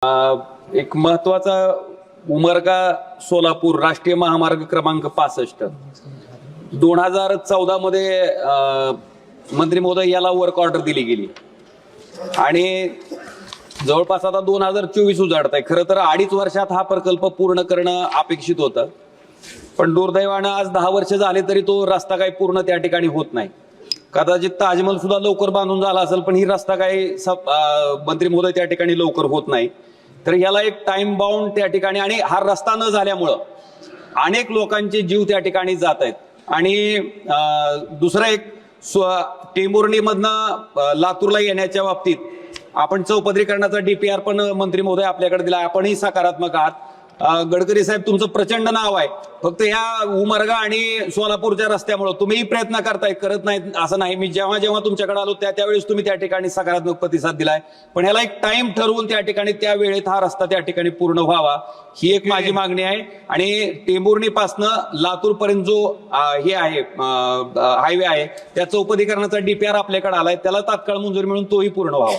एक महत्वाचा उमरगा सोलापूर राष्ट्रीय महामार्ग क्रमांक 65 2014 मध्ये मंत्री महोदय याला वर्क ऑर्डर दिली गेली आणि जवळपास आता 2024 उजाडत आहे. खरं तर 2.5 वर्षात हा प्रकल्प पूर्ण करणं अपेक्षित होतं, पण दुर्दैवानं आज 10 वर्ष झाले तरी तो रस्ता काही पूर्ण त्या ठिकाणी होत नाही. कदाचित ताजमहल सुद्धा लवकर बांधून झाला असेल, पण ही रस्ता काही मंत्री महोदय त्या ठिकाणी लवकर होत नाही. तर याला एक टाइम बाउंड त्या ठिकाणी, आणि हा रस्ता न झाल्यामुळं अनेक लोकांचे जीव त्या ठिकाणी जात आहेत. आणि दुसरं एक टेंभुर्णीमधनं लातूरला येण्याच्या बाबतीत आपण चौपदरीकरणाचा डीपीआर पण मंत्री महोदय आपल्याकडे दिला. आपणही सकारात्मक आहात. गडकरी साहेब, तुमचं प्रचंड नाव आहे, फक्त ह्या उमरगा आणि सोलापूरच्या रस्त्यामुळे तुम्हीही प्रयत्न करताय, करत नाहीत असं नाही. मी जेव्हा जेव्हा तुमच्याकडे आलो त्यावेळेस तुम्ही त्या ठिकाणी सकारात्मक प्रतिसाद दिलाय, पण ह्याला एक टाइम ठरवून त्या ठिकाणी त्या वेळेत हा रस्ता त्या ठिकाणी पूर्ण व्हावा, ही एक माझी मागणी आहे. आणि टेंभुर्णीपासनं लातूर पर्यंत जो हे आहे हायवे आहे, त्या चौपदरीकरणाचा डीपीआर आपल्याकडे आलाय, त्याला तात्काळ मंजुरी मिळून तोही पूर्ण व्हावा.